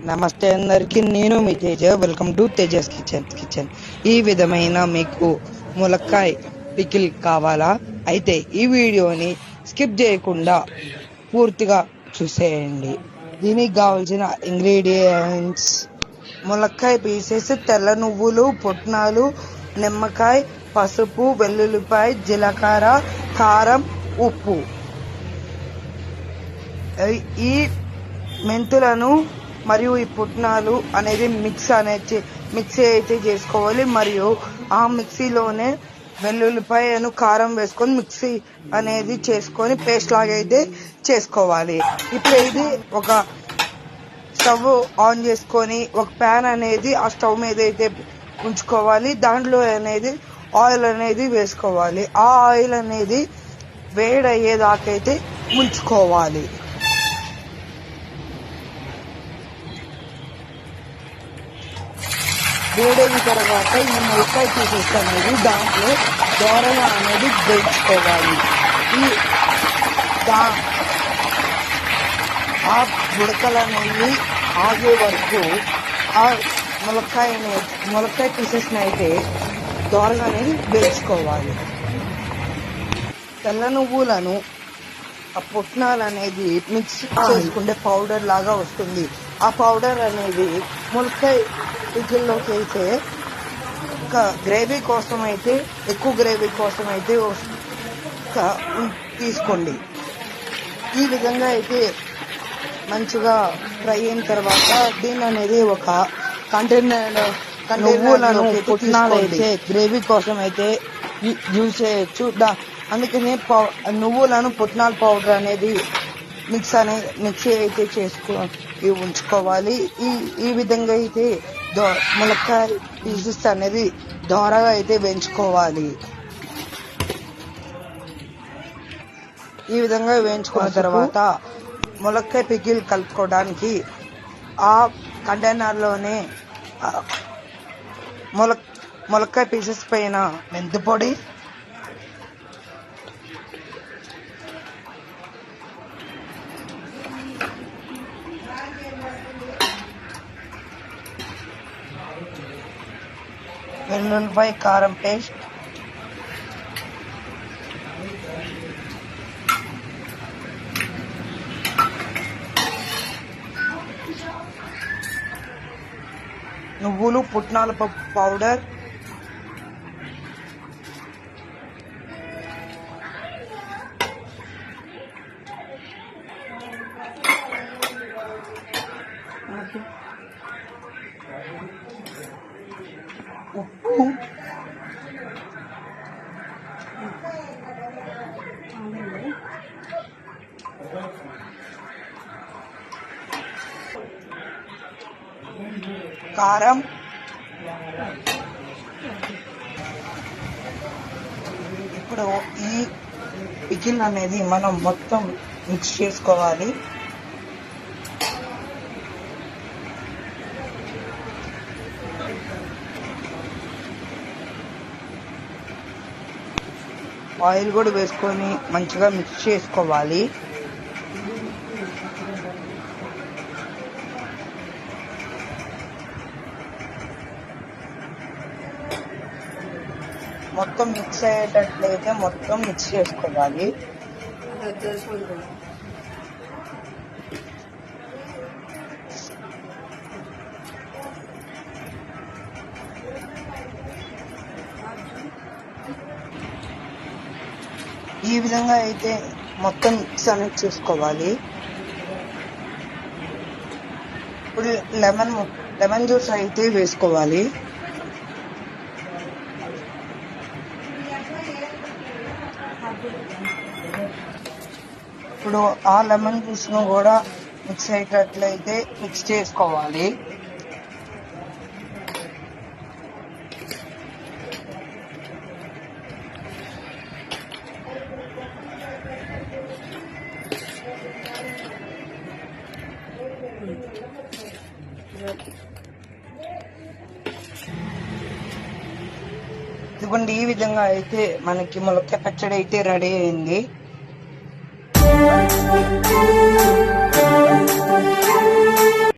నమస్తే అందరికి, నేను మీ Teja. Welcome to Teja's kitchen. ఈ విధమైన మీకు ములక్కాయ పికిల్ కావాలా? అయితే ఈ వీడియోని స్కిప్ చేయకుండా పూర్తిగా చూసేయండి. దీనికి కావాల్సిన ఇంగ్రీడియంట్స్: ములక్కాయ పీసెస్, తెల్ల నువ్వులు, పుట్నాలు, నిమ్మకాయ, పసుపు, వెల్లుల్లిపాయ, జీలకర్ర, కారం, ఉప్పు. ఈ మెంతులను మరియు ఈ పుట్నాలు అనేది మిక్సీ అయితే చేసుకోవాలి. మరియు ఆ మిక్సీలోనే వెల్లుల్లిపాయను, కారం వేసుకొని మిక్సీ అనేది చేసుకొని పేస్ట్ లాగా అయితే చేసుకోవాలి. ఇప్పుడు ఇది ఒక స్టవ్ ఆన్ చేసుకొని ఒక ప్యాన్ అనేది ఆ స్టవ్ మీద అయితే ఉంచుకోవాలి. దాంట్లో అనేది ఆయిల్ అనేది వేసుకోవాలి. ఆ ఆయిల్ అనేది వేడయ్యేదాకైతే ఉంచుకోవాలి. వేడైన తర్వాత ఈ ములక్కాయ పీసెస్ అనేది దాంట్లో దోరగా అనేది వేయించుకోవాలి. ఆ ఉడకలు అనేవి ఆగే వరకు ఆ ములక్కాయ పీసెస్ని అయితే దోరగా అనేది వేయించుకోవాలి. తెల్ల నువ్వులను ఆ పుట్నాలు అనేది మిక్స్ చేసుకుంటే పౌడర్ లాగా వస్తుంది. ఆ పౌడర్ అనేది ములక్కాయ పికిల్లోకి అయితే ఎక్కువ గ్రేవీ కోసం అయితే తీసుకోండి. ఈ విధంగా అయితే మంచిగా ఫ్రై అయిన తర్వాత దీని అనేది ఒక నువ్వులను పుట్నాలు అయితే గ్రేవీ కోసం అయితే యూజ్ చేయొచ్చు. అందుకనే నువ్వులను పుట్నాల పౌడర్ అనేది మిక్సీ అయితే చేసుకొని ఉంచుకోవాలి. ఈ విధంగా అయితే ములక్కాయ పీసెస్ అనేది దోరగా అయితే వేయించుకోవాలి. ఈ విధంగా వేయించుకున్న తర్వాత ములక్కాయ పికిల్ కలుపుకోవడానికి ఆ కంటైనర్లోనే ములక్కాయ పీసెస్ పైన మెంతి పొడి, వెల్లుల్లిపాయ, కారం పేస్ట్, నువ్వులు, పుట్నాల పప్పు పౌడర్, ఉప్పు, కారం, ఇప్పుడు ఈ పికిల్ అనేది మనం మొత్తం మిక్స్ చేసుకోవాలి. ఆయిల్ కూడా వేసుకొని మంచిగా మిక్స్ చేసుకోవాలి. మొత్తం మిక్స్ అయ్యేటట్లయితే మొత్తం మిక్స్ చేసుకోవాలి. ఈ విధంగా అయితే మొత్తం మిక్స్ అనేది చేసుకోవాలి. ఇప్పుడు లెమన్ జ్యూస్ అయితే వేసుకోవాలి. ఇప్పుడు ఆ లెమన్ జ్యూస్ ను కూడా మిక్స్ అయ్యేటట్లయితే మిక్స్ చేసుకోవాలి. ఇదిగోండి, ఈ విధంగా అయితే మనకి ములక్కాయ పచ్చడి అయితే రెడీ అయింది.